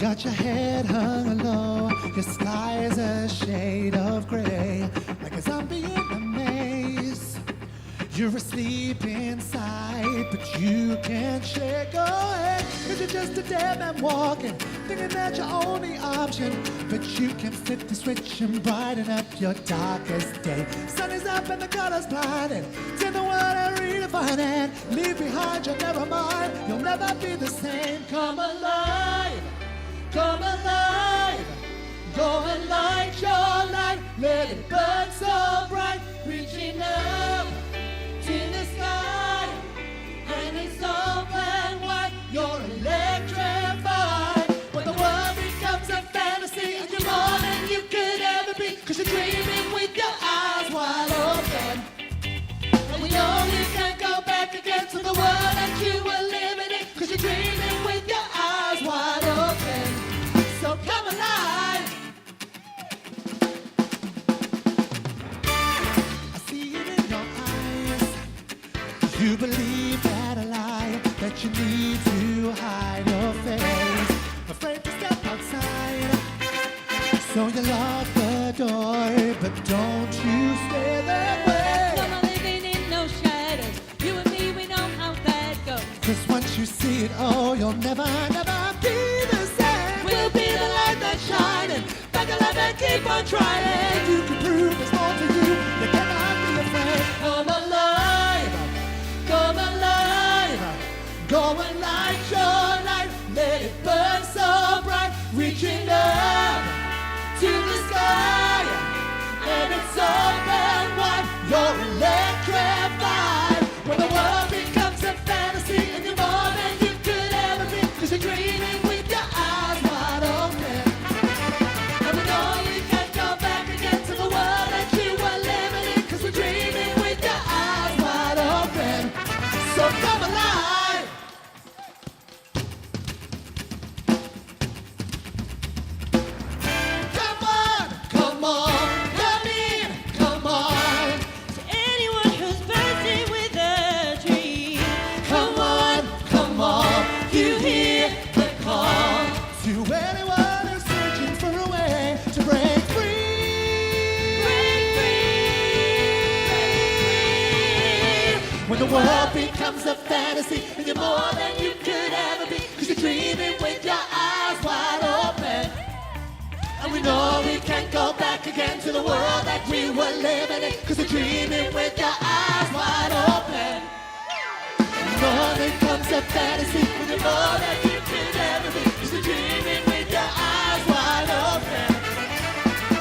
got your head hung low, your sky is a shade of gray, like a zombie in a maze. You're asleep inside, but you can't shake away, 'cause you're just a dead man walking, thinking that your only option. But you can flip the switch and brighten up your darkest day. Sun is up and the colors blinding, turn the world and redefine it. Leave behind your never mind, you'll never be the same. Come alive, come alive, go and light your light. Let it burn so bright, reaching up to the sky, and it's open wide. You're electrified when the world becomes a fantasy, and you're more than you could ever be, 'cause you're dreaming with your eyes wide open. And we know you can't go back again to the world that you were living in, 'cause you're dreaming with your eyes wide open. So come alive. I see it in your eyes. You believe that a lie, that you need to hide your face, afraid to step outside. So you lock the door, but don't you stay that way. No more living in no shadows. You and me, we know how that goes. 'Cause once you see it all, you'll never, never be the same. We'll be the light that's shining, back alive and keep on trying. You can prove there's more to you. You cannot be afraid. Come alive, come alive. Go and light your light. Let it burn so bright, reaching up to the sky, and it's open wide. You're electrified when the world becomes a fantasy, and you're more than you could ever be, 'cause you're dreaming with your eyes wide open. And we know you can't go back again to the world that you were living in, 'cause we're dreaming with your eyes wide open. So come alive. Come on, come on, come in, come on. To anyone who's bursting with a dream, Come on, come on, you hear the call. To anyone who's searching for a way to break free. break free. When the world becomes a fantasy, and you're more than you could ever be, 'cause you're dreaming with your eyes wide open. And we know we can't go back again to the world that we were living in, 'cause you're dreaming with your eyes wide open. More than comes a fantasy, when you're more than you could ever be, 'cause you're dreaming with your eyes wide open.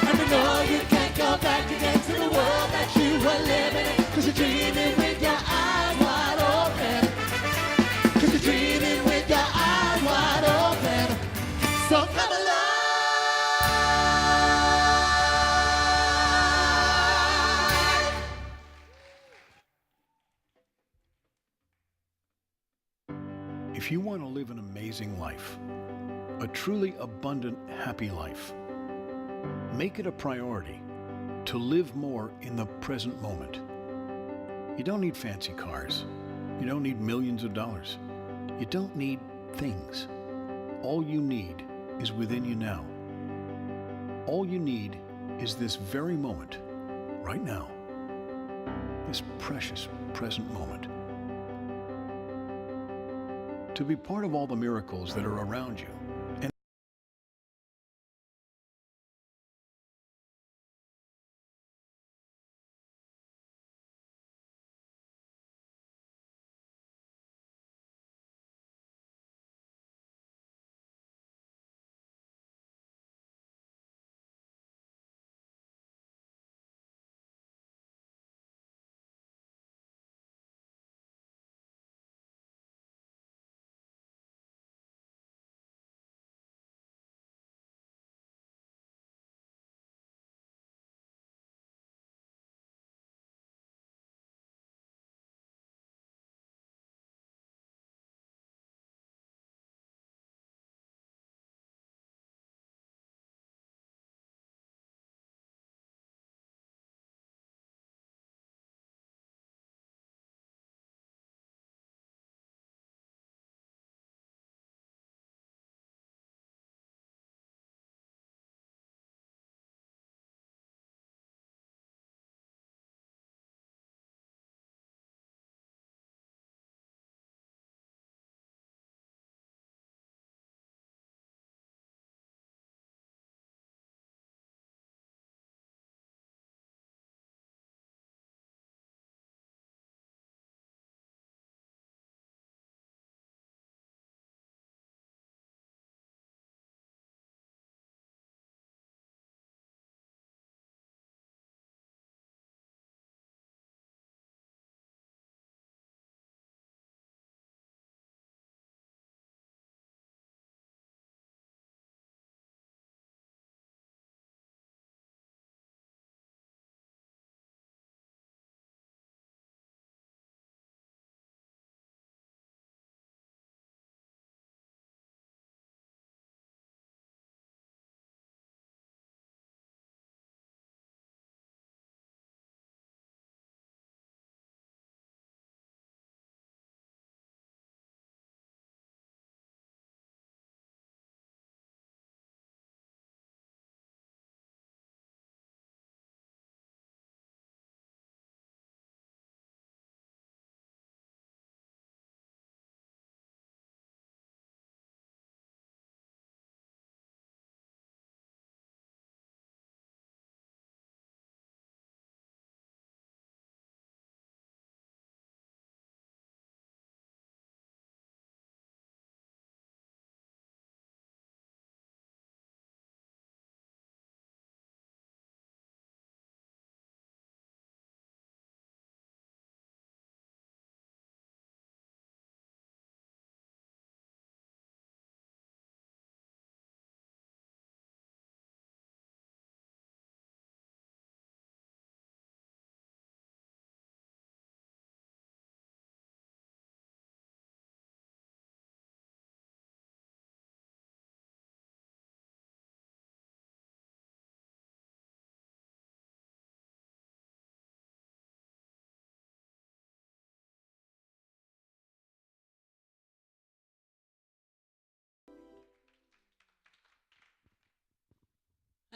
And we know you can't go back again to the world that you were living in, 'cause you're dreaming with your eyes wide open. 'Cause you're dreaming with your eyes wide open. So come alive. If you want to live an amazing life, a truly abundant, happy life, make it a priority to live more in the present moment. You don't need fancy cars. You don't need millions of dollars. You don't need things. All you need is within you now. All you need is this very moment, right now, this precious present moment. To be part of all the miracles that are around you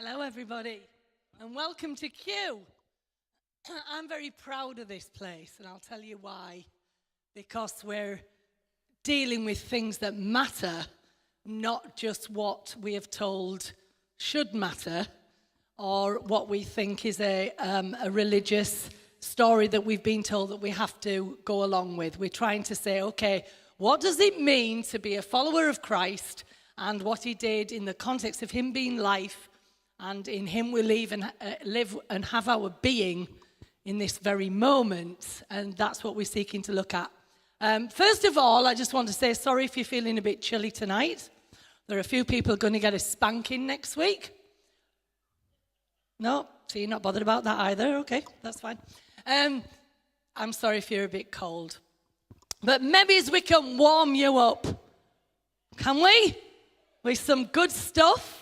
Hello, everybody, and welcome to Q. I'm very proud of this place, and I'll tell you why. Because we're dealing with things that matter, not just what we have told should matter, or what we think is a religious story that we've been told that we have to go along with. We're trying to say, okay, what does it mean to be a follower of Christ, and what he did in the context of him being life, and in him we live and have our being in this very moment. And that's what we're seeking to look at. First of all, I just want to say sorry if you're feeling a bit chilly tonight. There are a few people going to get a spanking next week. No, so you're not bothered about that either. Okay, that's fine. I'm sorry if you're a bit cold. But maybe we can warm you up. Can we? With some good stuff.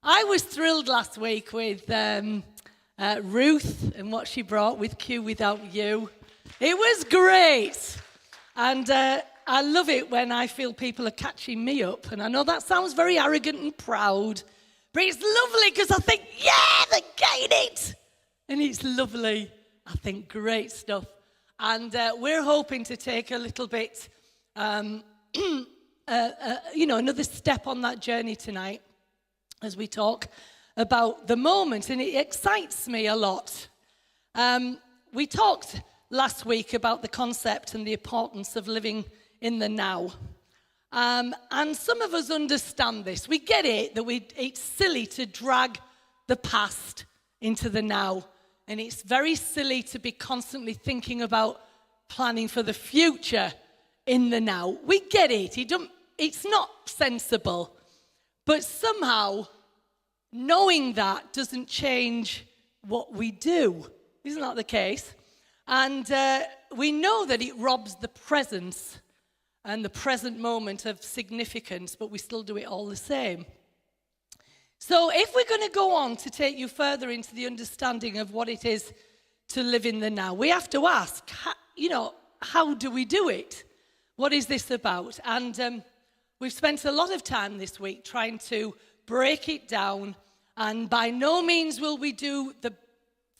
I was thrilled last week with Ruth and what she brought with Q Without You. It was great. And I love it when I feel people are catching me up. And I know that sounds very arrogant and proud, but it's lovely because I think, yeah, they're getting it. And it's lovely. I think great stuff. And we're hoping to take a little bit, another step on that journey tonight as we talk about the moment. And it excites me a lot. We talked last week about the concept and the importance of living in the now. And some of us understand this. We get it, that it's silly to drag the past into the now. And it's very silly to be constantly thinking about planning for the future in the now. We get it. It's not sensible. But somehow, knowing that doesn't change what we do. Isn't that the case? And we know that it robs the presence and the present moment of significance, but we still do it all the same. So if we're going to go on to take you further into the understanding of what it is to live in the now, we have to ask, how do we do it? What is this about? And we've spent a lot of time this week trying to break it down, and by no means will we do the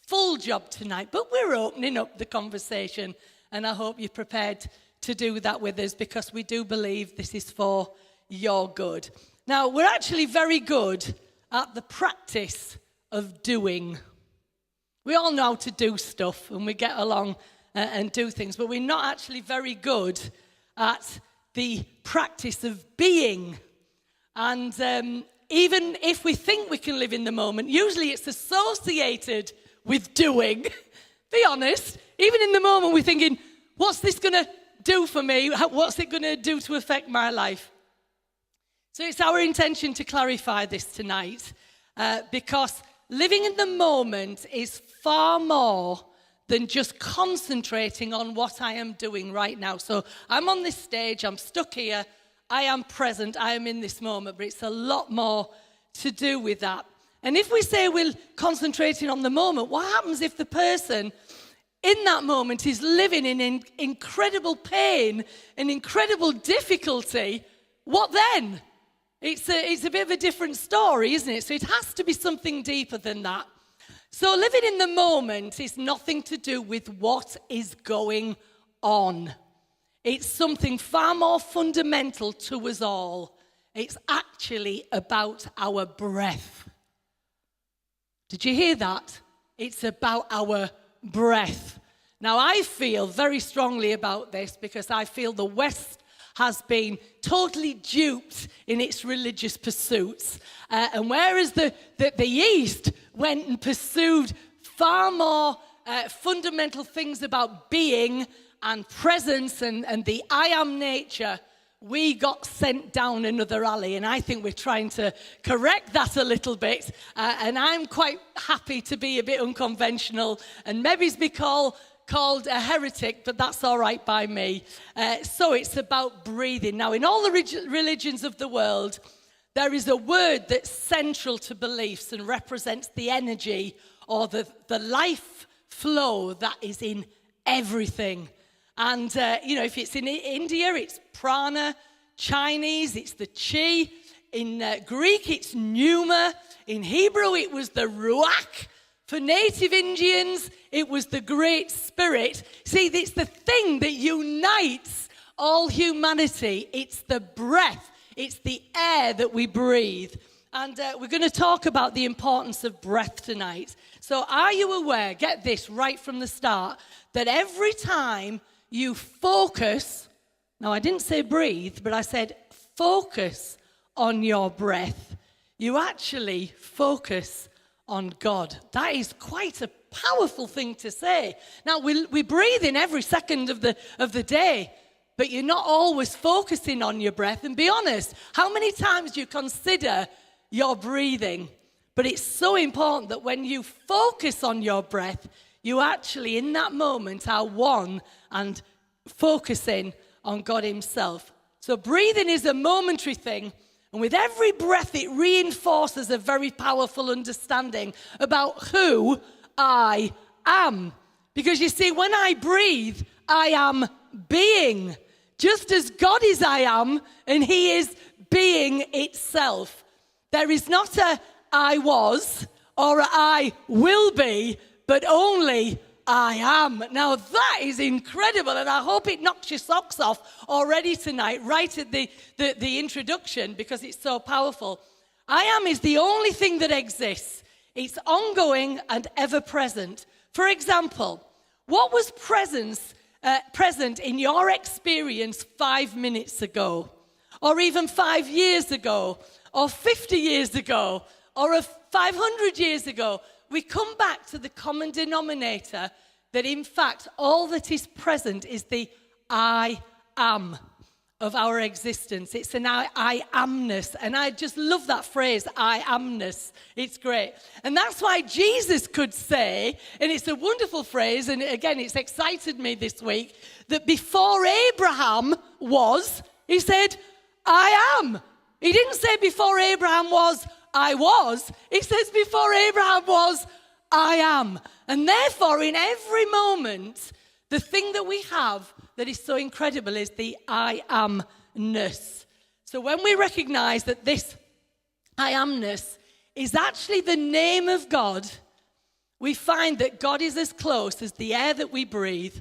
full job tonight, but we're opening up the conversation, and I hope you're prepared to do that with us, because we do believe this is for your good. Now, we're actually very good at the practice of doing. We all know how to do stuff, and we get along and do things, but we're not actually very good at the practice of being. And even if we think we can live in the moment, usually it's associated with doing. Be honest. Even in the moment, we're thinking, what's this going to do for me? What's it going to do to affect my life? So it's our intention to clarify this tonight, because living in the moment is far more than just concentrating on what I am doing right now. So I'm on this stage, I'm stuck here, I am present, I am in this moment, but it's a lot more to do with that. And if we say we're concentrating on the moment, what happens if the person in that moment is living in incredible pain and incredible difficulty? What then? It's a bit of a different story, isn't it? So it has to be something deeper than that. So living in the moment is nothing to do with what is going on. It's something far more fundamental to us all. It's actually about our breath. Did you hear that? It's about our breath. Now, I feel very strongly about this because I feel the West has been totally duped in its religious pursuits. And whereas the East went and pursued far more fundamental things about being and presence and the I am nature, we got sent down another alley. And I think we're trying to correct that a little bit. And I'm quite happy to be a bit unconventional and maybe be called a heretic, but that's all right by me. So it's about breathing. Now, in all the religions of the world, there is a word that's central to beliefs and represents the energy or the life flow that is in everything. And, if it's in India, it's prana. Chinese, it's the chi. In Greek, it's pneuma. In Hebrew, it was the ruach. For native Indians, it was the Great Spirit. See, it's the thing that unites all humanity. It's the breath. It's the air that we breathe. And we're going to talk about the importance of breath tonight. So are you aware, get this right from the start, that every time you focus, now I didn't say breathe, but I said focus on your breath, you actually focus on God. That is quite a powerful thing to say. Now, we breathe in every second of the day, but you're not always focusing on your breath. And be honest, how many times do you consider your breathing? But it's so important that when you focus on your breath, you actually, in that moment, are one and focusing on God himself. So breathing is a momentary thing. And with every breath, it reinforces a very powerful understanding about who I am. Because you see, when I breathe, I am being. Just as God is I am, and he is being itself. There is not a I was or a I will be, but only I am. Now that is incredible, and I hope it knocks your socks off already tonight, right at the introduction, because it's so powerful. I am is the only thing that exists. It's ongoing and ever present. For example, what was present in your experience 5 minutes ago, or even 5 years ago, or 50 years ago, or 500 years ago? We come back to the common denominator that, in fact, all that is present is the I am of our existence. It's an I amness. And I just love that phrase, I amness. It's great. And that's why Jesus could say, and it's a wonderful phrase, and again, it's excited me this week, that before Abraham was, he said, I am. He didn't say before Abraham was, I was. He says before Abraham was, I am. And therefore, in every moment, the thing that we have that is so incredible is the I amness. So when we recognize that this I amness is actually the name of God, we find that God is as close as the air that we breathe,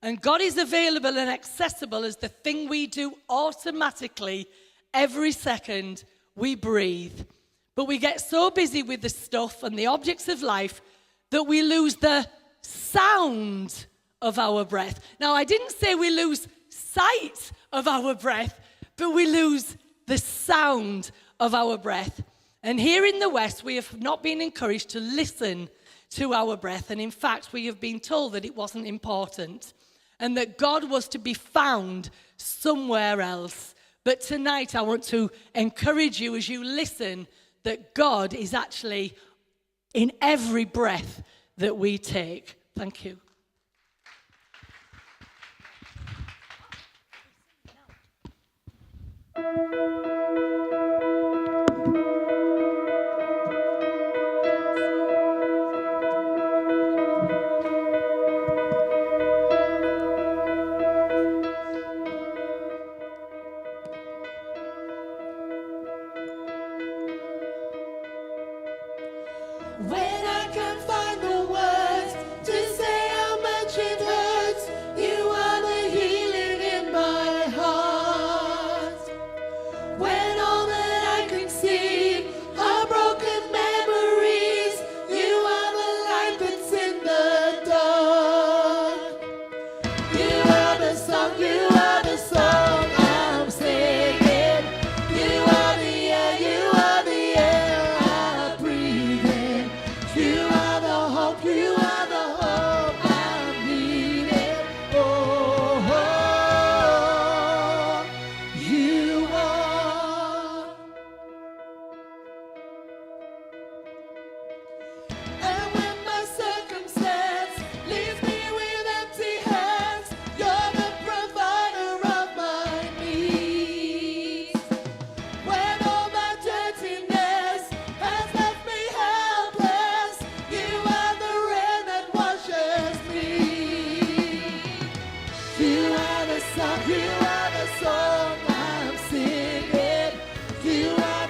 and God is available and accessible as the thing we do automatically every second we breathe. But we get so busy with the stuff and the objects of life that we lose the sound of our breath. Now, I didn't say we lose sight of our breath, but we lose the sound of our breath. And here in the West, we have not been encouraged to listen to our breath. And in fact, we have been told that it wasn't important and that God was to be found somewhere else. But tonight, I want to encourage you as you listen that God is actually in every breath that we take. Thank you. When I can't find the words to say how much it hurts, you are the healing in my heart. When all that I can see are broken memories, you are the light that's in the dark. You are the song I'm singing. You are the air I breathe in. You are the hope I'm needing. Oh, you are. And when my circumstance leaves me with empty hands, you're the provider of my needs. When all my dirtiness has left me helpless, you are the rain that washes me. You are the song I'm singing. You are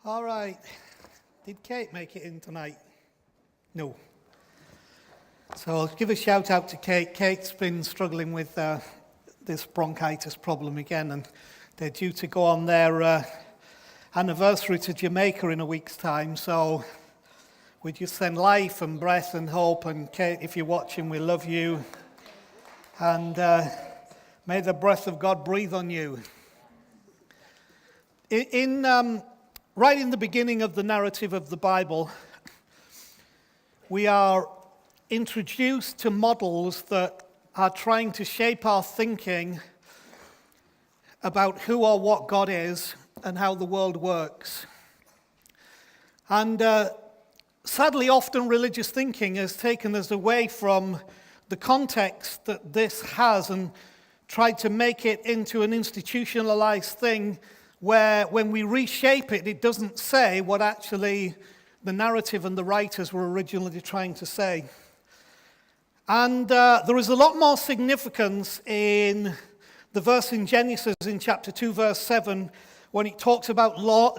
All right. Did Kate make it in tonight? No. So I'll give a shout out to Kate. Kate's been struggling with this bronchitis problem again, and they're due to go on their anniversary to Jamaica in a week's time. So we just send life and breath and hope. And Kate, if you're watching, we love you. And may the breath of God breathe on you. Right in the beginning of the narrative of the Bible, we are introduced to models that are trying to shape our thinking about who or what God is and how the world works. And sadly, often religious thinking has taken us away from the context that this has and tried to make it into an institutionalized thing where when we reshape it, it doesn't say what actually the narrative and the writers were originally trying to say. And there is a lot more significance in the verse in Genesis in chapter 2, verse 7, when it talks about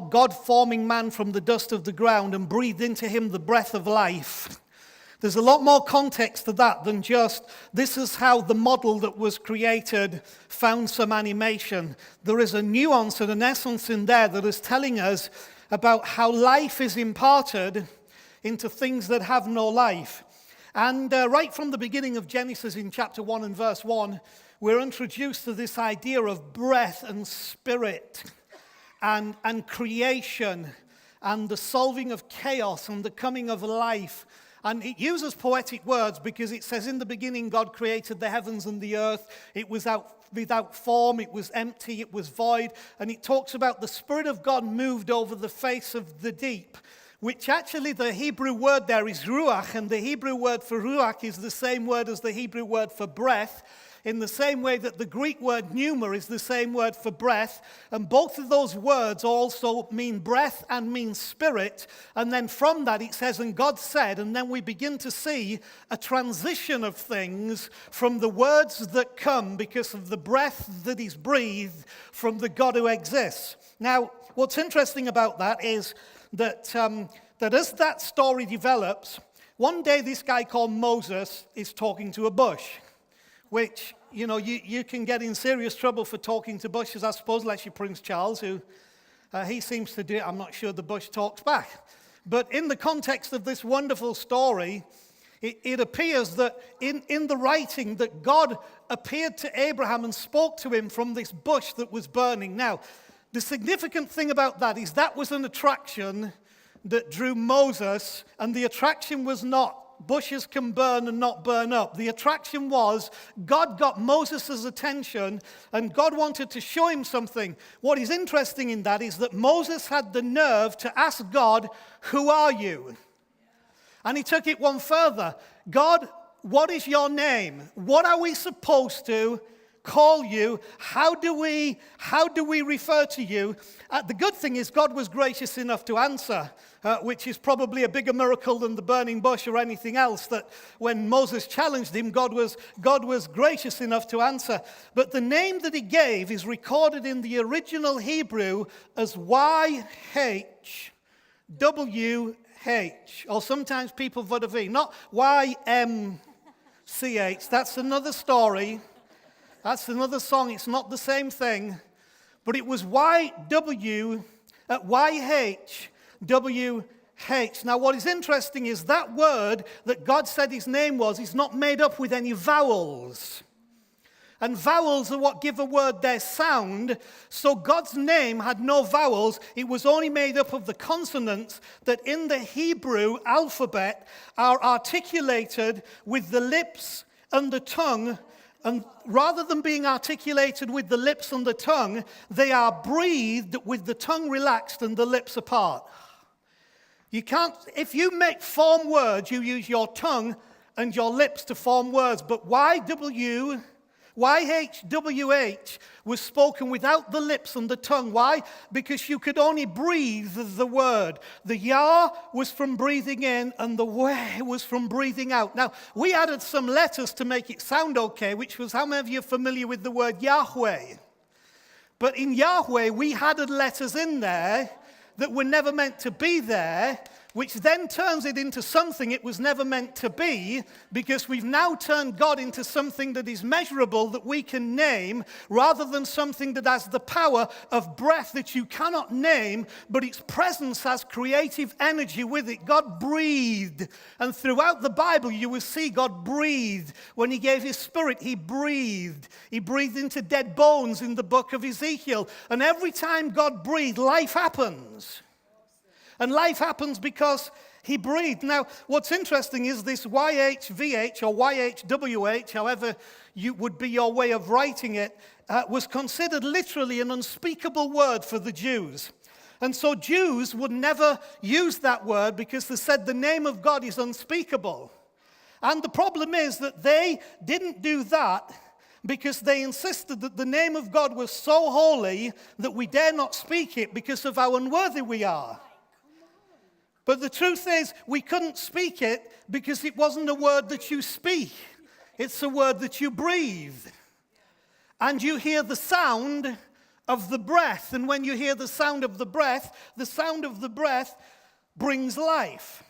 God forming man from the dust of the ground and breathed into him the breath of life. There's a lot more context to that than just, this is how the model that was created found some animation. There is a nuance and an essence in there that is telling us about how life is imparted into things that have no life. And right from the beginning of Genesis in chapter 1 and verse 1, we're introduced to this idea of breath and spirit and creation and the solving of chaos and the coming of life. And it uses poetic words because it says, in the beginning, God created the heavens and the earth. It was without form, it was empty, it was void. And it talks about the Spirit of God moved over the face of the deep, which actually the Hebrew word there is ruach. And the Hebrew word for ruach is the same word as the Hebrew word for breath, in the same way that the Greek word pneuma is the same word for breath. And both of those words also mean breath and mean spirit. And then from that it says, and God said, and then we begin to see a transition of things from the words that come because of the breath that is breathed from the God who exists. Now, what's interesting about that is that as that story develops, one day this guy called Moses is talking to a bush. Which, you can get in serious trouble for talking to bushes, I suppose, unless you're Prince Charles, who he seems to do it. I'm not sure the bush talks back. But in the context of this wonderful story, it appears that in the writing that God appeared to Abraham and spoke to him from this bush that was burning. Now, the significant thing about that is that was an attraction that drew Moses, and the attraction was not bushes can burn and not burn up. The attraction was God got Moses' attention and God wanted to show him something. What is interesting in that is that Moses had the nerve to ask God, who are you? And he took it one further. God, what is your name? What are we supposed to call you? How do we refer to you? The good thing is God was gracious enough to answer, which is probably a bigger miracle than the burning bush or anything else, that when Moses challenged him, God was gracious enough to answer. But the name that he gave is recorded in the original Hebrew as YHWH, or sometimes people put a V, not YMCH. That's another story. That's another song. It's not the same thing. But it was YHWH. Now, what is interesting is that word that God said his name was is not made up with any vowels. And vowels are what give a word their sound. So God's name had no vowels. It was only made up of the consonants that in the Hebrew alphabet are articulated with the lips and the tongue. And rather than being articulated with the lips and the tongue, they are breathed with the tongue relaxed and the lips apart. You can't, if you make form words, you use your tongue and your lips to form words. But YHWH was spoken without the lips and the tongue. Why? Because you could only breathe the word. The Yah was from breathing in and the Weh was from breathing out. Now, we added some letters to make it sound okay, which was, how many of you are familiar with the word Yahweh? But in Yahweh, we added letters in there that were never meant to be there, which then turns it into something it was never meant to be, because we've now turned God into something that is measurable, that we can name, rather than something that has the power of breath that you cannot name, but its presence has creative energy with it. God breathed. And throughout the Bible, you will see God breathed. When he gave his spirit, he breathed. He breathed into dead bones in the book of Ezekiel. And every time God breathed, life happens. And life happens because he breathed. Now, what's interesting is this YHVH or YHWH, however you would be your way of writing it, was considered literally an unspeakable word for the Jews. And so Jews would never use that word because they said the name of God is unspeakable. And the problem is that they didn't do that because they insisted that the name of God was so holy that we dare not speak it because of how unworthy we are. But the truth is, we couldn't speak it because it wasn't a word that you speak. It's a word that you breathe. And you hear the sound of the breath. And when you hear the sound of the breath brings life.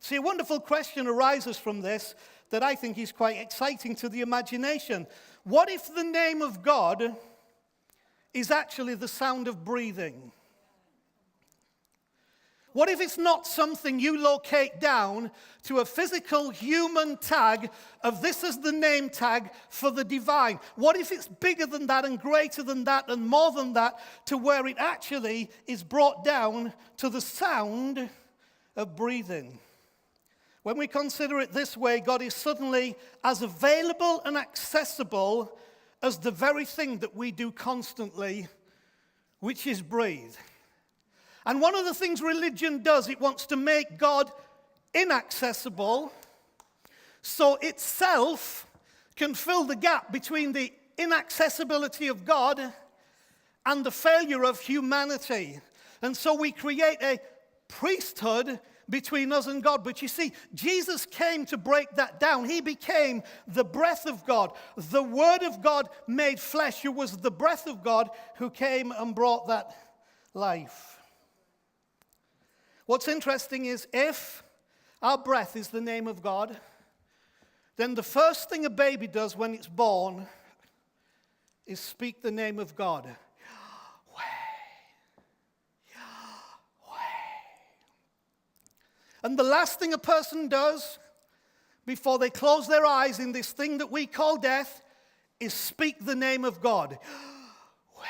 See, a wonderful question arises from this that I think is quite exciting to the imagination. What if the name of God is actually the sound of breathing? What if it's not something you locate down to a physical human tag of this is the name tag for the divine? What if it's bigger than that and greater than that and more than that, to where it actually is brought down to the sound of breathing? When we consider it this way, God is suddenly as available and accessible as the very thing that we do constantly, which is breathe. And one of the things religion does, it wants to make God inaccessible so itself can fill the gap between the inaccessibility of God and the failure of humanity. And so we create a priesthood between us and God. But you see, Jesus came to break that down. He became the breath of God, the Word of God made flesh, who was the breath of God, who came and brought that life. What's interesting is if our breath is the name of God, then the first thing a baby does when it's born is speak the name of God. Yahweh, Yahweh. And the last thing a person does before they close their eyes in this thing that we call death is speak the name of God. Yahweh.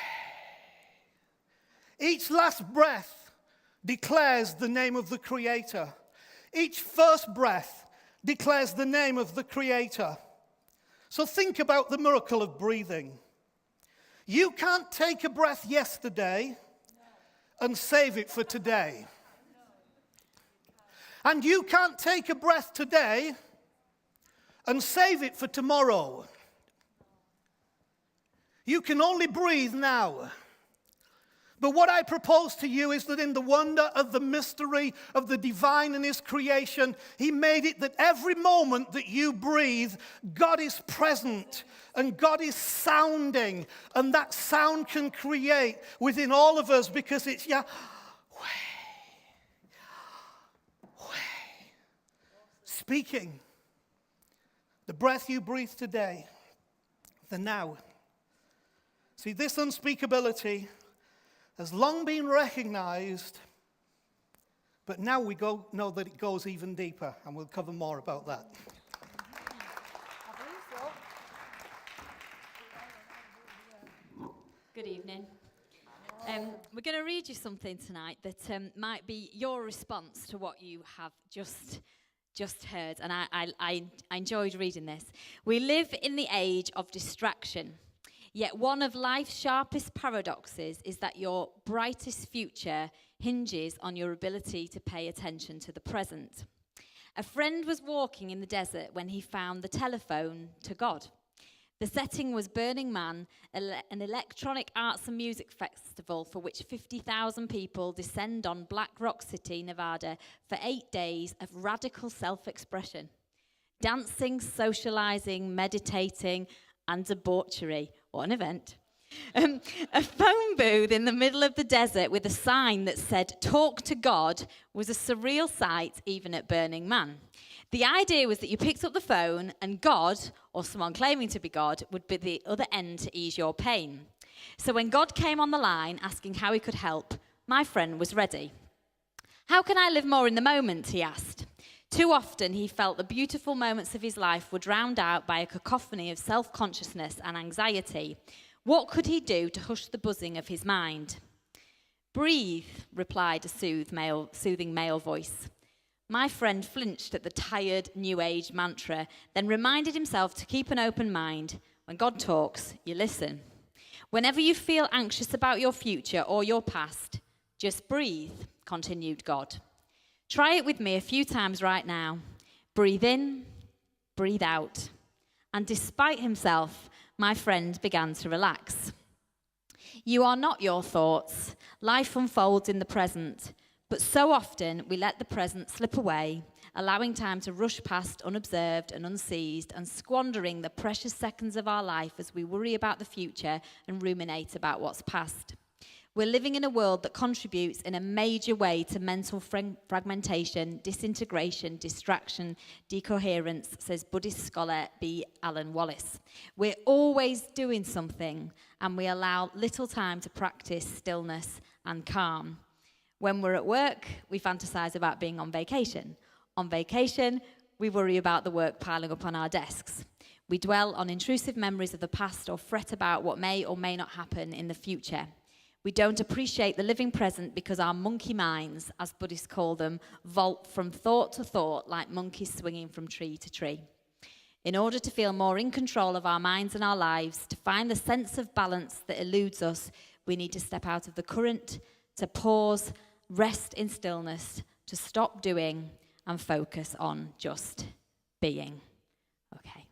Each last breath declares the name of the Creator. Each first breath declares the name of the Creator. So think about the miracle of breathing. You can't take a breath yesterday and save it for today. And you can't take a breath today and save it for tomorrow. You can only breathe now. But what I propose to you is that in the wonder of the mystery of the divine and his creation, he made it that every moment that you breathe, God is present and God is sounding. And that sound can create within all of us because it's Yahweh, Yahweh. Speaking. The breath you breathe today, the now. See, this unspeakability has long been recognized, but now we know that it goes even deeper, and we'll cover more about that. Good evening. We're going to read you something tonight that might be your response to what you have just heard, and I enjoyed reading this. We live in the age of distraction. Yet one of life's sharpest paradoxes is that your brightest future hinges on your ability to pay attention to the present. A friend was walking in the desert when he found the telephone to God. The setting was Burning Man, an electronic arts and music festival for which 50,000 people descend on Black Rock City, Nevada, for 8 days of radical self-expression. Dancing, socializing, meditating, and debauchery. What an event. A phone booth in the middle of the desert with a sign that said, "Talk to God," was a surreal sight even at Burning Man. The idea was that you picked up the phone and God, or someone claiming to be God, would be the other end to ease your pain. So when God came on the line asking how he could help, my friend was ready. "How can I live more in the moment?" he asked. Too often he felt the beautiful moments of his life were drowned out by a cacophony of self-consciousness and anxiety. What could he do to hush the buzzing of his mind? "Breathe," replied a soothing male voice. My friend flinched at the tired New Age mantra, then reminded himself to keep an open mind. When God talks, you listen. Whenever you feel anxious about your future or your past, just breathe, continued God. Try it with me a few times right now. Breathe in, breathe out. And despite himself, my friend began to relax. You are not your thoughts. Life unfolds in the present. But so often we let the present slip away, allowing time to rush past unobserved and unseized and squandering the precious seconds of our life as we worry about the future and ruminate about what's past. We're living in a world that contributes in a major way to mental fragmentation, disintegration, distraction, decoherence, says Buddhist scholar B. Alan Wallace. We're always doing something, and we allow little time to practice stillness and calm. When we're at work, we fantasize about being on vacation. On vacation, we worry about the work piling up on our desks. We dwell on intrusive memories of the past or fret about what may or may not happen in the future. We don't appreciate the living present because our monkey minds, as Buddhists call them, vault from thought to thought like monkeys swinging from tree to tree. In order to feel more in control of our minds and our lives, to find the sense of balance that eludes us, we need to step out of the current, to pause, rest in stillness, to stop doing and focus on just being. Okay.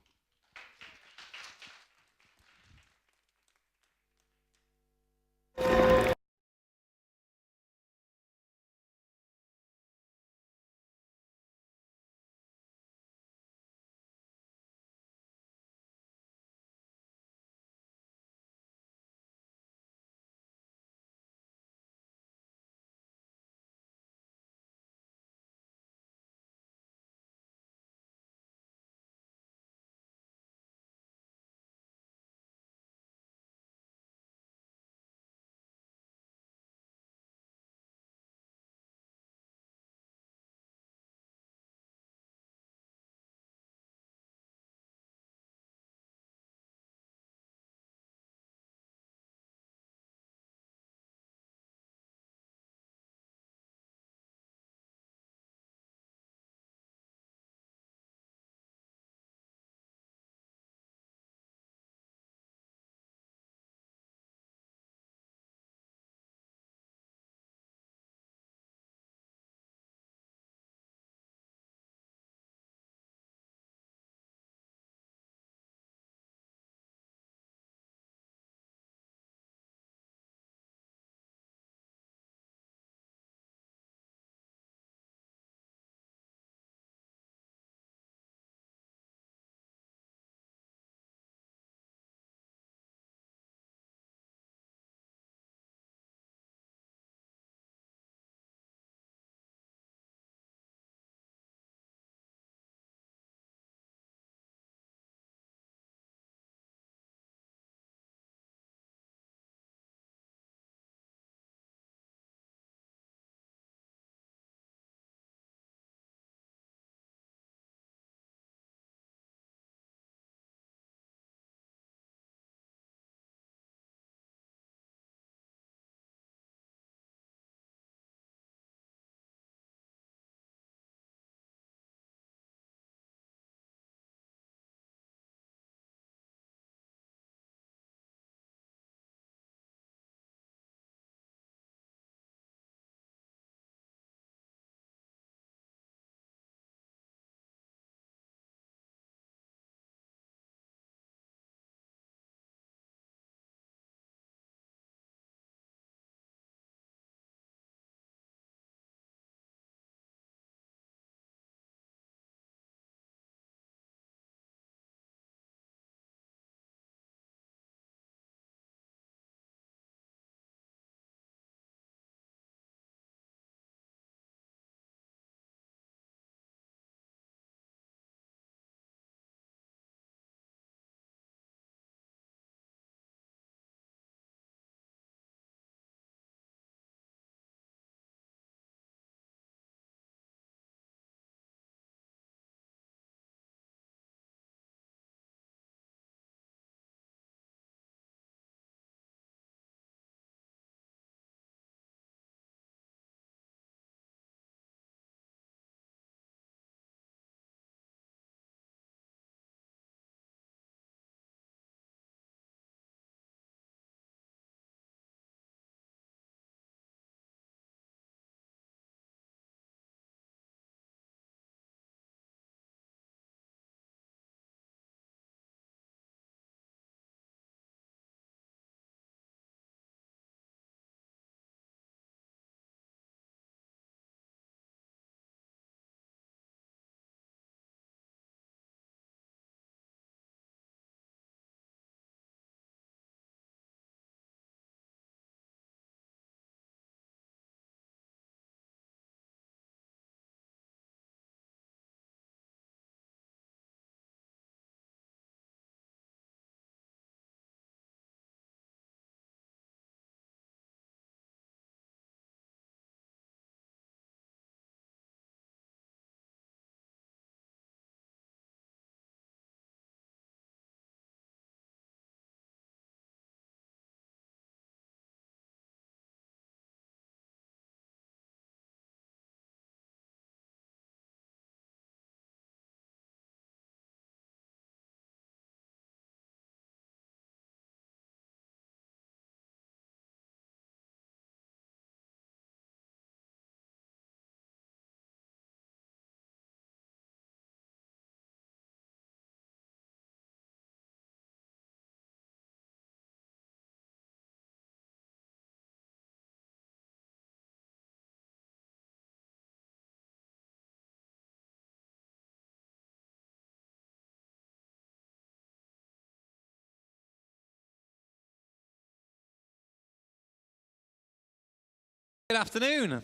Good afternoon.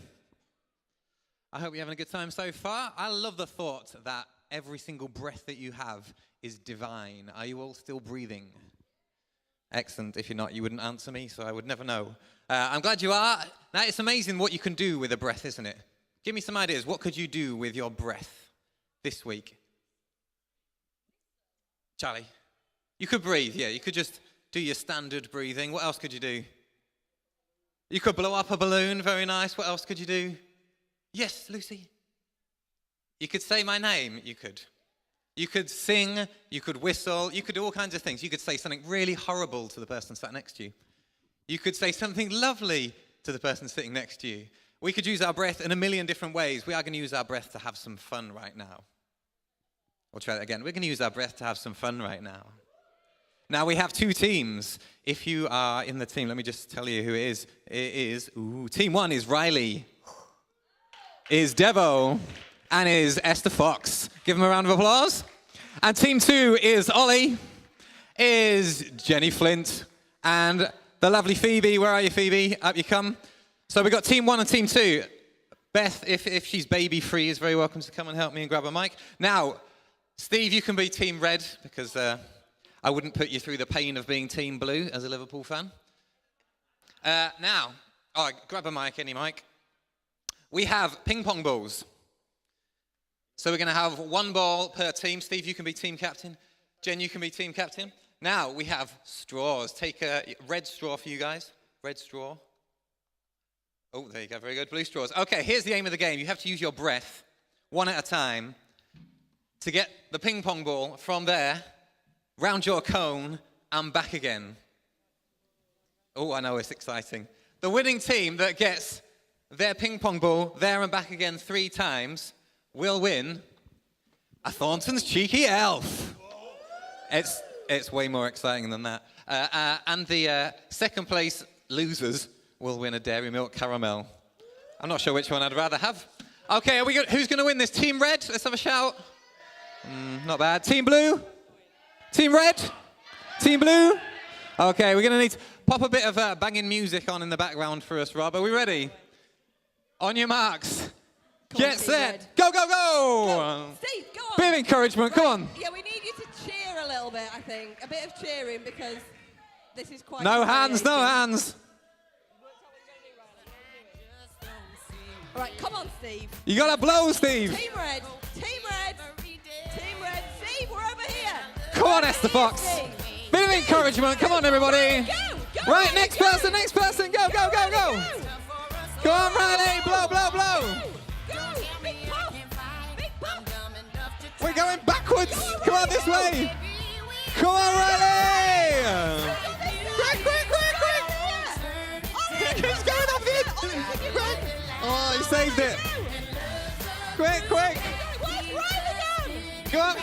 I hope you're having a good time so far. I love the thought that every single breath that you have is divine. Are you all still breathing? Excellent. If you're not, you wouldn't answer me, so I would never know. I'm glad you are. Now, it's amazing what you can do with a breath, isn't it? Give me some ideas. What could you do with your breath this week? Charlie? You could breathe, yeah. You could just do your standard breathing. What else could you do? You could blow up a balloon. Very nice. What else could you do? Yes, Lucy? You could say my name. You could. You could sing. You could whistle. You could do all kinds of things. You could say something really horrible to the person sat next to you. You could say something lovely to the person sitting next to you. We could use our breath in a million different ways. We are going to use our breath to have some fun right now. We'll try that again. We're going to use our breath to have some fun right now. Now, we have two teams. If you are in the team, let me just tell you who it is. Team 1 is Riley, is Devo, and is Esther Fox. Give them a round of applause. And Team 2 is Ollie, is Jenny Flint, and the lovely Phoebe. Where are you, Phoebe? Up you come. So we've got Team 1 and Team 2. Beth, if she's baby-free, is very welcome to come and help me and grab a mic. Now, Steve, you can be Team Red, because I wouldn't put you through the pain of being Team Blue as a Liverpool fan. Now, grab a mic, any mic. We have ping pong balls. So we're going to have one ball per team. Steve, you can be team captain. Jen, you can be team captain. Now we have straws. Take a red straw for you guys. Red straw. Oh, there you go. Very good. Blue straws. Okay, here's the aim of the game. You have to use your breath, one at a time, to get the ping pong ball from there, round your cone, and back again. Oh, I know, it's exciting. The winning team that gets their ping pong ball there and back again 3 times will win a Thornton's Cheeky Elf. It's way more exciting than that. And the second place losers will win a Dairy Milk Caramel. I'm not sure which one I'd rather have. Okay, are we good? Who's going to win this? Team Red? Let's have a shout. Not bad. Team Blue? Team Red? Team Blue? Okay, we're going to need to pop a bit of banging music on in the background for us, Rob. Are we ready? On your marks. Get set. Go, go, go! Steve, go on. Bit of encouragement. Come on. Yeah, we need you to cheer a little bit, I think. A bit of cheering, because this is quite... No hands, no hands. All right, come on, Steve. You got to blow, Steve. Team Red. Team Red. Team Red. Steve, we're over here. Come on, Esther Fox. Bit of encouragement. Come on, everybody. Go, right, next person. Go, go, go, go. Go on, Riley. Blow, blow, blow. Go. Big pump. Big pump. We're going backwards. Come on, this way. Come on, Riley. Quick. He's going off it. Quick. Oh, he saved it. Quick. Where's Riley gone? Go on.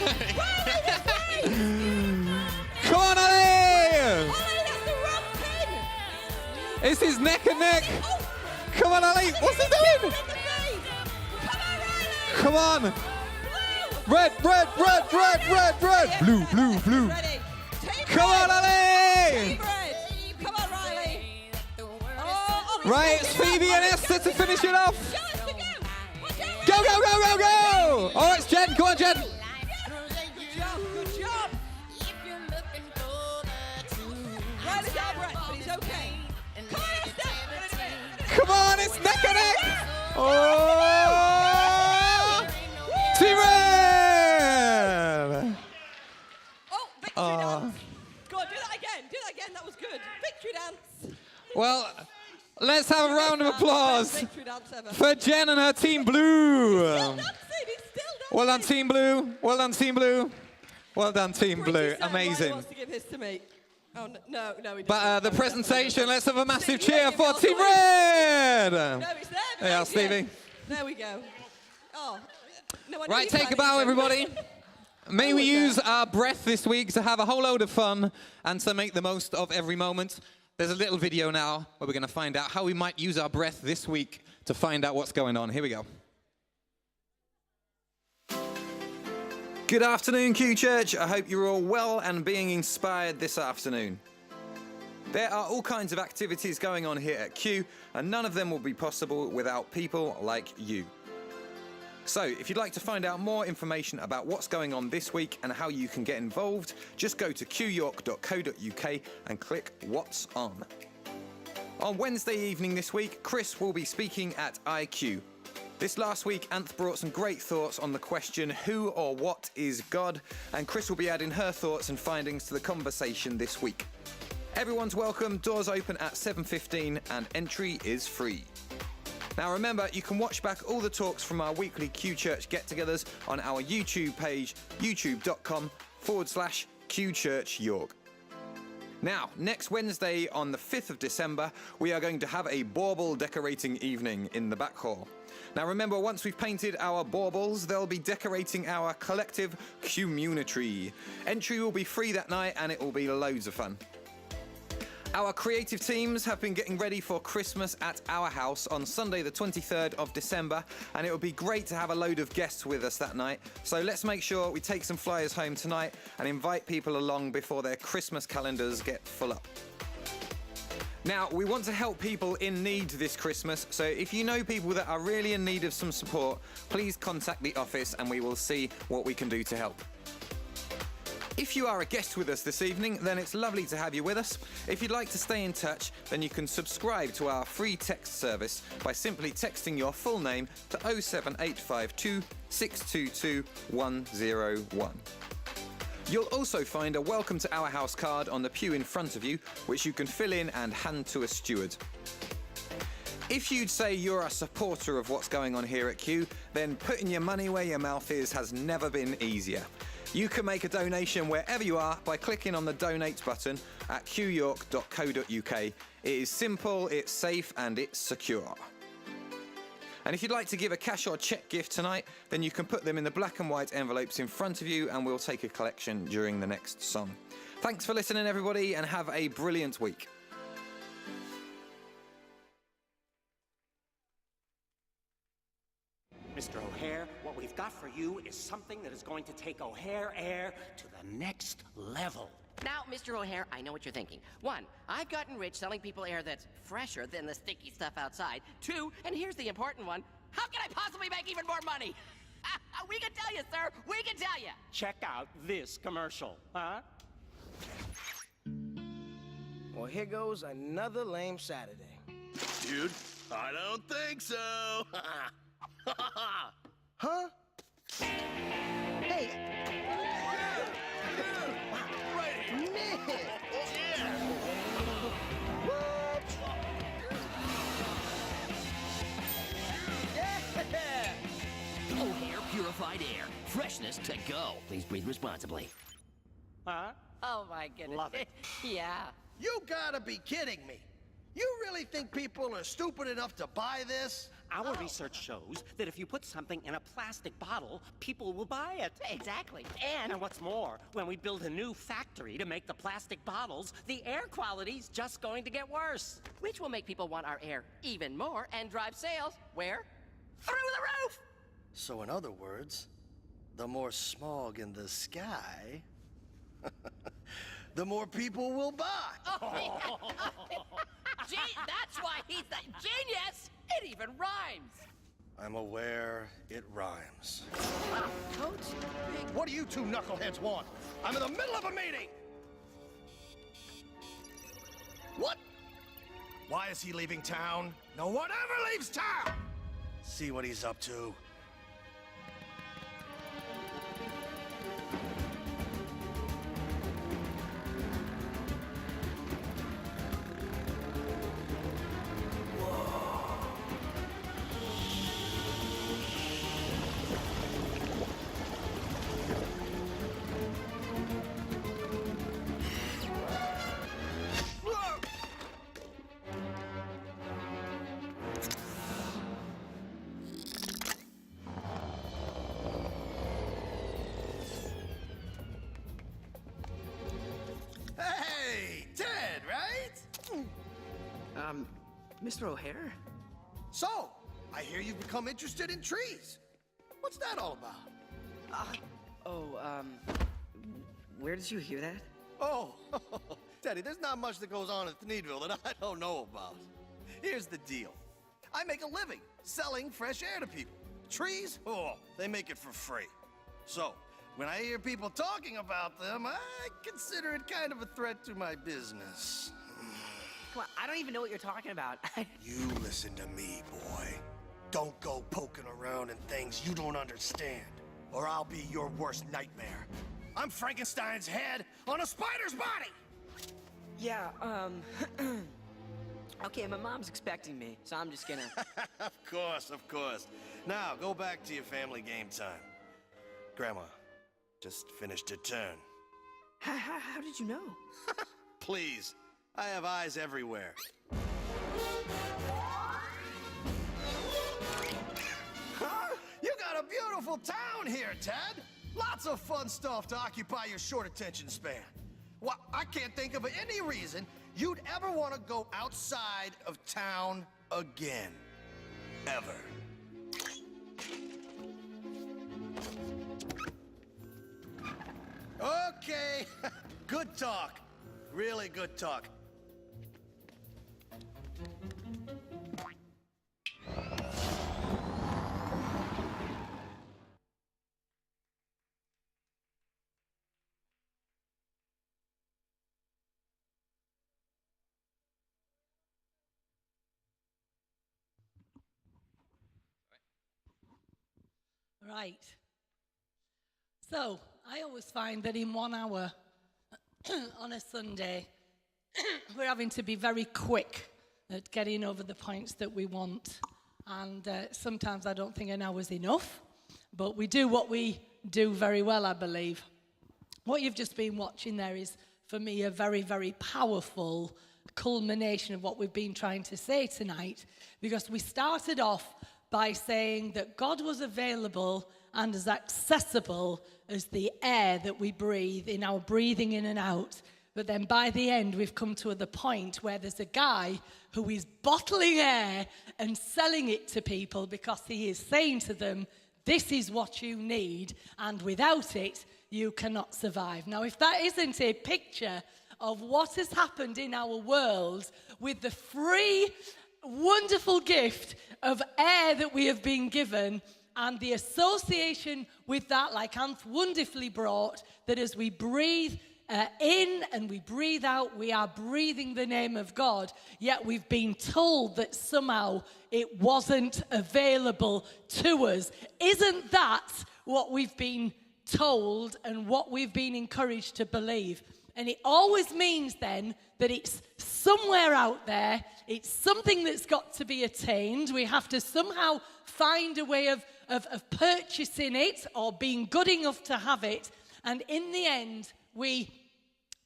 Come on, Ollie. Ollie, that's the wrong pin. It's his neck and neck. Come on, Ollie. What's he doing? Come on. Red. Blue. Ready. Come on, Ollie. Team Red. Come on, Riley. Oh, Ollie, Right, it's Phoebe and Esther to finish it off. Show us to go. Watch out. Go. Oh, it's Jen. Go on, Jen. Good job. Riley's out of breath, but he's okay. Come on, Esther. Come on, it's neck and neck. Oh! Team Red! Oh, victory dance. Go on, do that again. That was good. Victory dance. Well, let's have a round of applause Victory dance ever. for Jen and her Team Blue. He's still dancing. Well done, Team Blue. Well done, Team Blue. Well done, Team Blue. Pretty sad Amazing. Riley wants to give his to me. Oh, no, he doesn't. But the presentation, let's have a massive Steve, cheer give for it Team all. Red. No, it's there. There you are, Stevie. There we go. Oh. No, I Right, need take a that bow, either. everybody. May Oh, we what's use that? our breath this week to have a whole load of fun and to make the most of every moment. There's a little video now where we're going to find out how we might use our breath this week to find out what's going on. Here we go. Good afternoon, QChurch. I hope you're all well and being inspired this afternoon. There are all kinds of activities going on here at Q, and none of them will be possible without people like you. So, if you'd like to find out more information about what's going on this week and how you can get involved, just go to qyork.co.uk and click What's On. On Wednesday evening this week, Chris will be speaking at IQ. This last week, Anth brought some great thoughts on the question, who or what is God? And Chris will be adding her thoughts and findings to the conversation this week. Everyone's welcome, doors open at 7:15 and entry is free. Now remember, you can watch back all the talks from our weekly QChurch get-togethers on our YouTube page, youtube.com/Qchurch York. Now, next Wednesday on the 5th of December, we are going to have a bauble decorating evening in the back hall. Now remember, once we've painted our baubles, they'll be decorating our collective community. Entry will be free that night and it will be loads of fun. Our creative teams have been getting ready for Christmas at our house on Sunday the 23rd of December, and it would be great to have a load of guests with us that night. So let's make sure we take some flyers home tonight and invite people along before their Christmas calendars get full up. Now, we want to help people in need this Christmas, so if you know people that are really in need of some support, please contact the office and we will see what we can do to help. If you are a guest with us this evening, then it's lovely to have you with us. If you'd like to stay in touch, then you can subscribe to our free text service by simply texting your full name to 07852 622 101. You'll also find a Welcome to Our House card on the pew in front of you, which you can fill in and hand to a steward. If you'd say you're a supporter of what's going on here at Q, then putting your money where your mouth is has never been easier. You can make a donation wherever you are by clicking on the donate button at qyork.co.uk. It is simple, it's safe, and it's secure. And if you'd like to give a cash or cheque gift tonight, then you can put them in the black and white envelopes in front of you and we'll take a collection during the next song. Thanks for listening, everybody, and have a brilliant week. Mr. O'Hare, what we've got for you is something that is going to take O'Hare Air to the next level. Now, Mr. O'Hare, I know what you're thinking. 1, I've gotten rich selling people air that's fresher than the sticky stuff outside. 2, and here's the important one, how can I possibly make even more money? We can tell you, sir, we can tell you. Check out this commercial, huh? Well, here goes another lame Saturday. Dude, I don't think so. Huh? Hey! Right here. Man! Yeah. What? Yeah! O'Hare Purified Air. Freshness to go. Please breathe responsibly. Huh? Oh, my goodness. Love it. Yeah. You gotta be kidding me. You really think people are stupid enough to buy this? Our research shows that if you put something in a plastic bottle, people will buy it. Exactly. And what's more, when we build a new factory to make the plastic bottles, the air quality's just going to get worse. Which will make people want our air even more and drive sales, where? Through the roof! So in other words, the more smog in the sky, the more people will buy. Gee, that's why he's the genius! It even rhymes! I'm aware it rhymes. Coach? What do you two knuckleheads want? I'm in the middle of a meeting! What? Why is he leaving town? No one ever leaves town! See what he's up to. Hey, Ted, right? Mr. O'Hare? So, I hear you've become interested in trees. What's that all about? Where did you hear that? Oh, Teddy, there's not much that goes on in Thneedville that I don't know about. Here's the deal. I make a living selling fresh air to people. Trees? Oh, they make it for free. So, when I hear people talking about them, I consider it kind of a threat to my business. Come on, I don't even know what you're talking about. You listen to me, boy. Don't go poking around in things you don't understand, or I'll be your worst nightmare. I'm Frankenstein's head on a spider's body! Yeah, okay, my mom's expecting me, so I'm just gonna... Of course. Now, go back to your family game time. Grandma just finished her turn. How did you know? Please, I have eyes everywhere. Huh? You got a beautiful town here, Ted. Lots of fun stuff to occupy your short attention span. Well, I can't think of any reason you'd ever want to go outside of town again. Ever. Okay, good talk. Really good talk. Right. So, I always find that in 1 hour on a Sunday, we're having to be very quick at getting over the points that we want. And sometimes I don't think an hour's enough, but we do what we do very well, I believe. What you've just been watching there is, for me, a very, very powerful culmination of what we've been trying to say tonight, because we started off by saying that God was available and as accessible as the air that we breathe in our breathing in and out. But then by the end, we've come to the point where there's a guy who is bottling air and selling it to people because he is saying to them, this is what you need, and without it, you cannot survive. Now, if that isn't a picture of what has happened in our world with the free, wonderful gift of air that we have been given, and the association with that, like Anth wonderfully brought, that as we breathe in and we breathe out, we are breathing the name of God, yet we've been told that somehow it wasn't available to us. Isn't that what we've been told and what we've been encouraged to believe? And it always means then that it's somewhere out there, it's something that's got to be attained. We have to somehow find a way of purchasing it or being good enough to have it. And in the end, we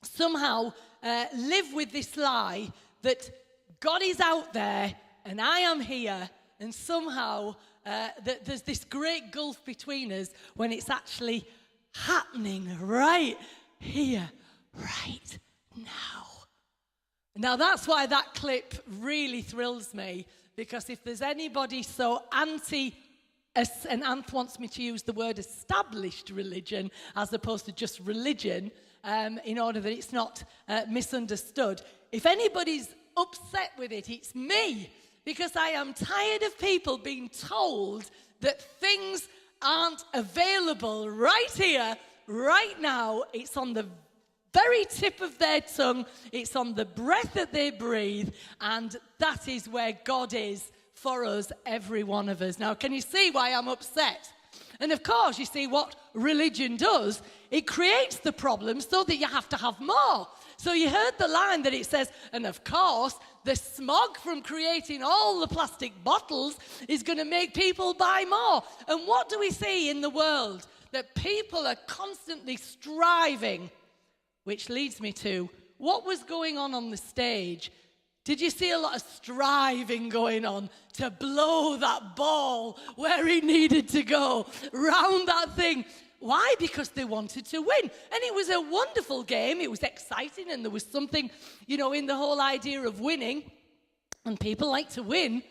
somehow live with this lie that God is out there and I am here, and somehow that there's this great gulf between us when it's actually happening right here, right now. Now that's why that clip really thrills me, because if there's anybody so and Anth wants me to use the word established religion as opposed to just religion, in order that it's not misunderstood. If anybody's upset with it, it's me, because I am tired of people being told that things aren't available right here, right now. It's on the very tip of their tongue. It's on the breath that they breathe, and that is where God is for us, every one of us. Now, can you see why I'm upset? And of course, you see what religion does. It creates the problem so that you have to have more. So you heard the line that it says, and of course, the smog from creating all the plastic bottles is going to make people buy more. And what do we see in the world? That people are constantly striving, which leads me to what was going on the stage. Did you see a lot of striving going on to blow that ball where he needed to go, round that thing? Why? Because they wanted to win. And it was a wonderful game. It was exciting, and there was something, in the whole idea of winning. And people like to win.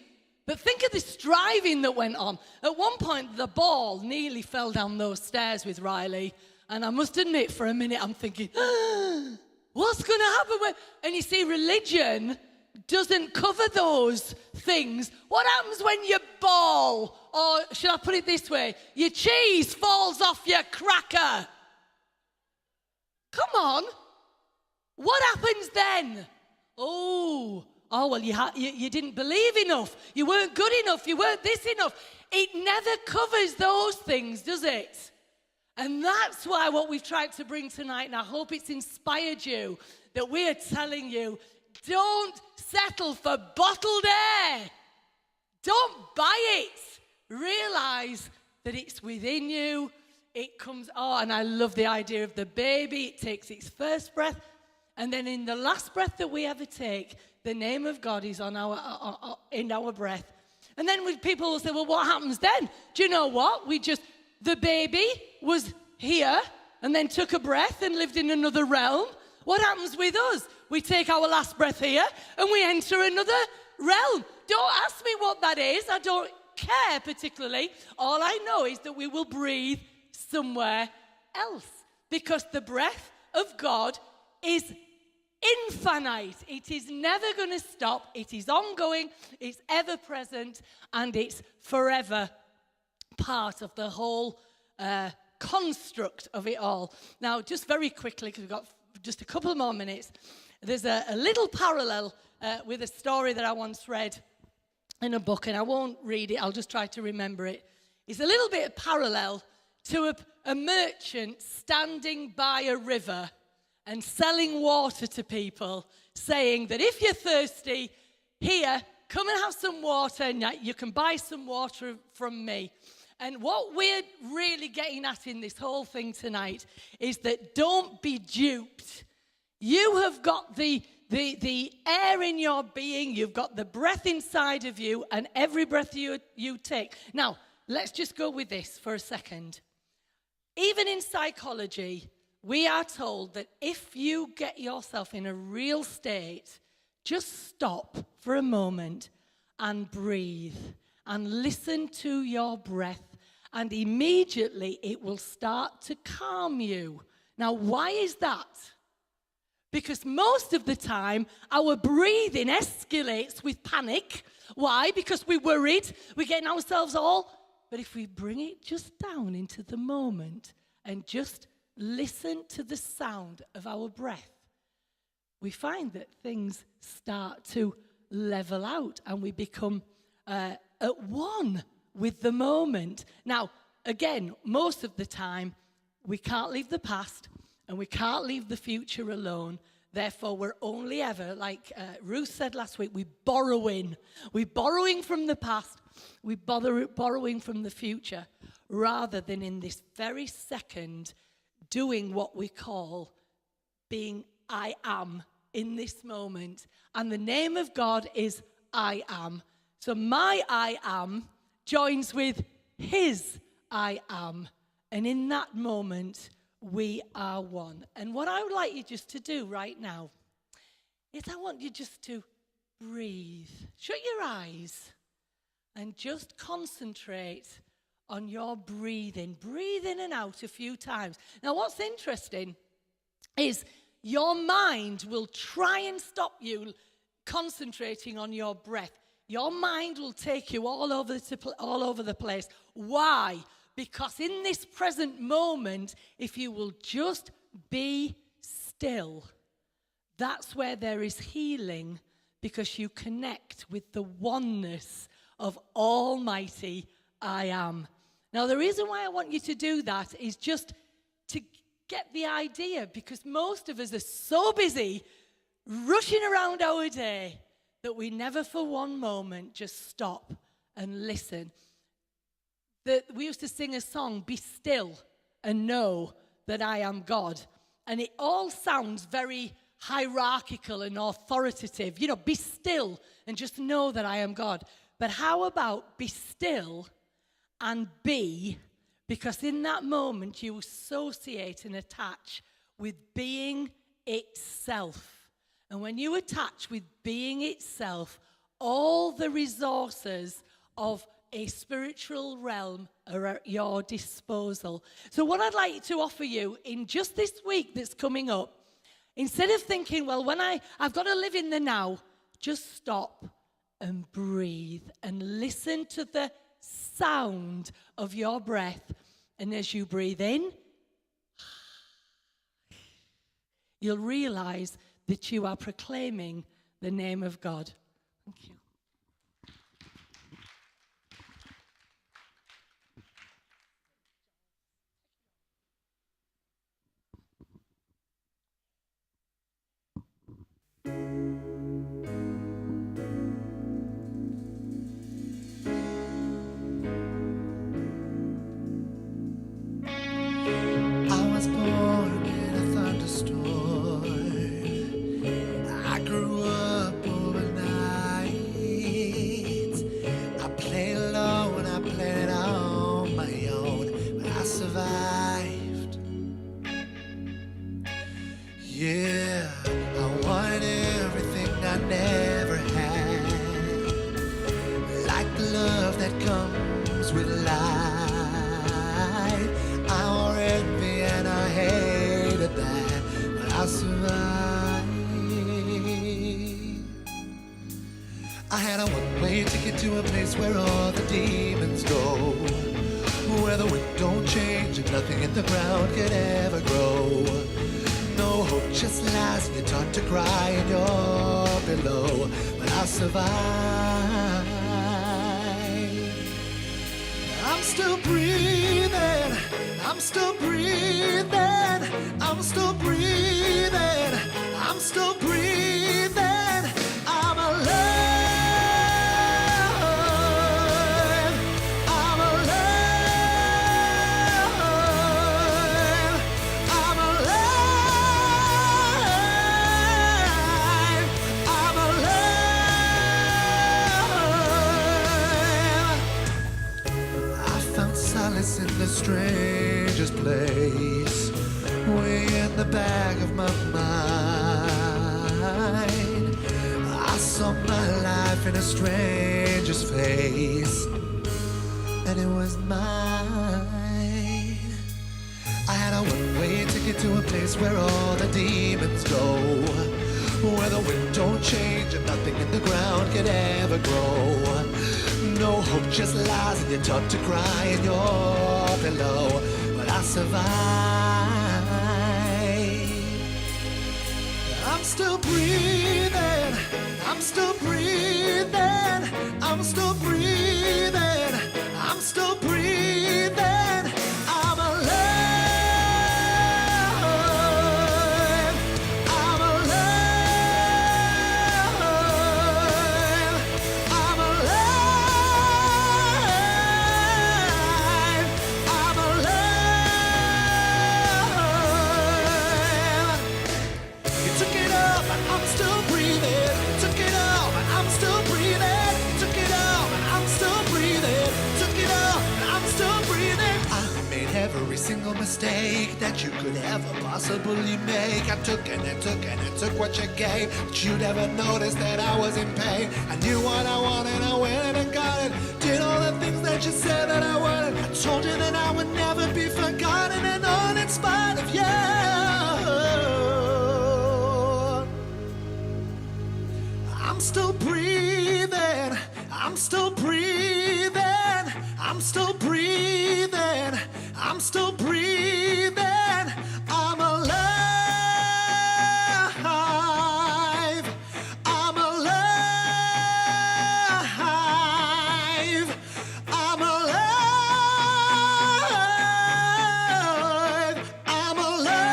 But think of the striving that went on. At one point, the ball nearly fell down those stairs with Riley. And I must admit, for a minute, I'm thinking, What's going to happen when... And you see, religion doesn't cover those things. What happens when you ball? Or should I put it this way? Your cheese falls off your cracker. Come on. What happens then? Oh, well, you didn't believe enough. You weren't good enough. You weren't this enough. It never covers those things, does it? And that's why what we've tried to bring tonight, and I hope it's inspired you, that we are telling you, don't settle for bottled air. Don't buy it. Realize that it's within you. It comes, and I love the idea of the baby. It takes its first breath. And then in the last breath that we ever take, the name of God is on in our breath. And then people will say, well, what happens then? Do you know what? The baby was here and then took a breath and lived in another realm. What happens with us? We take our last breath here and we enter another realm. Don't ask me what that is. I don't care particularly. All I know is that we will breathe somewhere else because the breath of God is infinite. It is never going to stop. It is ongoing. It's ever present, and it's forever part of the whole construct of it all. Now, just very quickly, because we've got just a couple more minutes, there's a little parallel with a story that I once read in a book, and I won't read it. I'll just try to remember it. It's a little bit parallel to a merchant standing by a river and selling water to people, saying that if you're thirsty, here, come and have some water, and you can buy some water from me. And what we're really getting at in this whole thing tonight is that don't be duped. You have got the air in your being, you've got the breath inside of you, and every breath you take. Now, let's just go with this for a second. Even in psychology, we are told that if you get yourself in a real state, just stop for a moment and breathe and listen to your breath, and immediately it will start to calm you. Now, why is that? Because most of the time, our breathing escalates with panic. Why? Because we're worried, we're getting ourselves all. But if we bring it just down into the moment and just listen to the sound of our breath, we find that things start to level out and we become at one with the moment. Now, again, most of the time, we can't leave the past and we can't leave the future alone. Therefore, we're only ever, like Ruth said last week, we're borrowing. We're borrowing from the past. We're borrowing from the future, rather than in this very second doing what we call being I am in this moment. And the name of God is I am. So my I am joins with his I am. And in that moment, we are one. And what I would like you just to do right now is I want you just to breathe. Shut your eyes and just concentrate on your breathing. Breathe in and out a few times. Now, what's interesting is your mind will try and stop you concentrating on your breath. Your mind will take you all over the place. Why? Because in this present moment, if you will just be still, that's where there is healing, because you connect with the oneness of Almighty I am. Now, the reason why I want you to do that is just to get the idea, because most of us are so busy rushing around our day that we never for one moment just stop and listen. We used to sing a song, Be Still and Know That I Am God. And it all sounds very hierarchical and authoritative. You know, be still and just know that I am God. But how about be still and be, because in that moment you associate and attach with being itself. And when you attach with being itself, all the resources of a spiritual realm are at your disposal. So what I'd like to offer you in just this week that's coming up Instead of thinking, well, when I've got to live in the now, just stop and breathe and listen to the sound of your breath. And as you breathe in, you'll realize that you are proclaiming the name of God. Thank you. I was born in a thunderstorm. I grew up overnight. I played low and I played on my own, but I survived. Yeah, I wanted everything I never had, like the love that comes with life. I wore envy and I hated that, but I survived. I had a one-way ticket to a place where all the demons go, where the wind don't change and nothing in the ground can ever grow. No hope, just lies, and you're taught to cry and you're below, but I survived. I'm still breathing, I'm still breathing, I'm still breathing, I'm still breathing, I'm alive, I'm alive, I'm alive, I'm alive. I found solace in the strangest place, way in the back of my mind. I saw my life in a stranger's face, and it was mine. I had a one-way ticket to a place where all the demons go, where the wind don't change and nothing in the ground can ever grow. No hope, just lies, and you're taught to cry and you're below, but I survived. I'm still breathing, I'm still breathing, I'm still breathing, I'm still breathing, I'm alive, I'm alive, I'm alive, I'm alive. You took it all, but I'm still breathing. You took it all, but I'm still breathing. You took it all, but I'm still breathing. You took it all, but I'm still breathing. I made every single mistake that you could ever possibly make. I took and I took and I took what you gave, but you never noticed that I was in pain. I knew what I wanted, I went and got it. Did all the things that you said that I wanted. I told you that I would never be forgotten, and all in spite of you. I'm still breathing, I'm still breathing, I'm still breathing, I'm still breathing, I'm alive, I'm alive, I'm alive, I'm alive,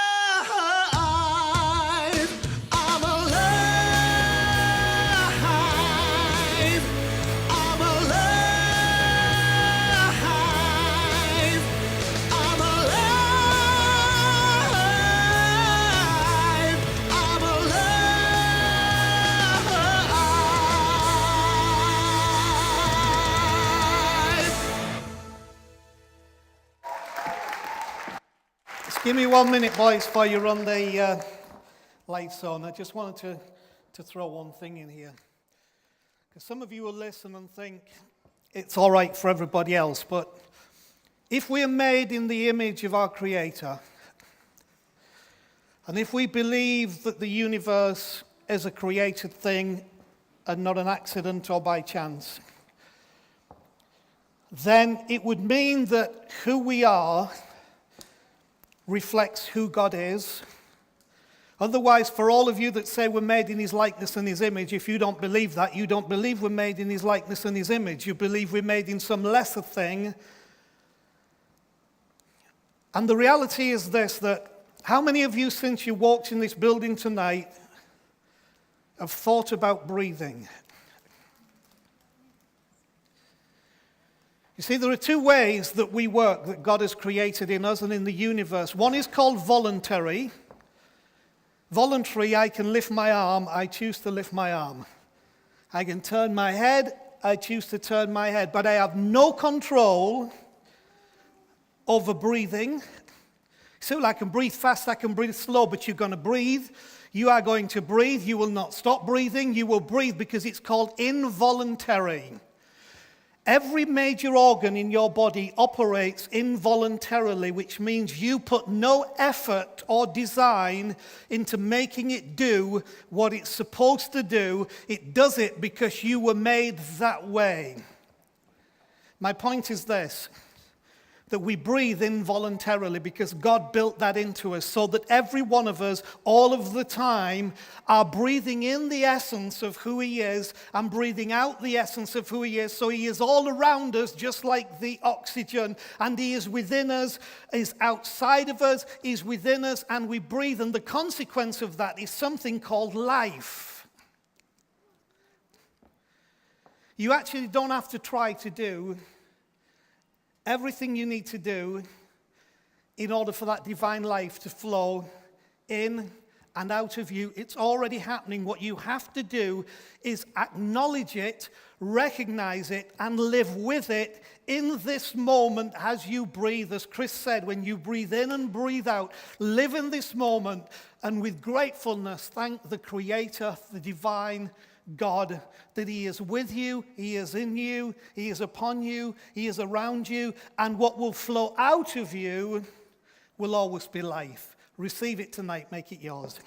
I'm alive, I'm alive, I'm alive, I'm alive. Just give me 1 minute, boys, before you run the lights on. I just wanted to throw one thing in here. Because some of you will listen and think it's all right for everybody else, but if we are made in the image of our Creator, And if we believe that the universe is a created thing and not an accident or by chance, then it would mean that who we are reflects who God is. Otherwise, for all of you that say we're made in his likeness and his image, if you don't believe that, you don't believe we're made in his likeness and his image. You believe we're made in some lesser thing. And the reality is this, that how many of you, since you walked in this building tonight, have thought about breathing? You see, there are two ways that we work, that God has created in us and in the universe. One is called voluntary. Voluntary, I can lift my arm, I choose to lift my arm. I can turn my head, I choose to turn my head. But I have no control over breathing. So I can breathe fast, I can breathe slow, but you're going to breathe. You are going to breathe. You will not stop breathing. You will breathe because it's called involuntary. Every major organ in your body operates involuntarily, which means you put no effort or design into making it do what it's supposed to do. It does it because you were made that way. My point is this, that we breathe involuntarily because God built that into us, so that every one of us, all of the time, are breathing in the essence of who he is and breathing out the essence of who he is. So he is all around us, just like the oxygen, and he is within us, is outside of us, is within us, and we breathe. And the consequence of that is something called life. You actually don't have to try to do everything you need to do in order for that divine life to flow in and out of you. It's already happening. What you have to do is acknowledge it, recognize it, and live with it in this moment as you breathe. As Chris said, when you breathe in and breathe out, live in this moment, and with gratefulness, thank the Creator, the divine God, that he is with you, he is in you, he is upon you, he is around you, and what will flow out of you will always be life. Receive it tonight, make it yours.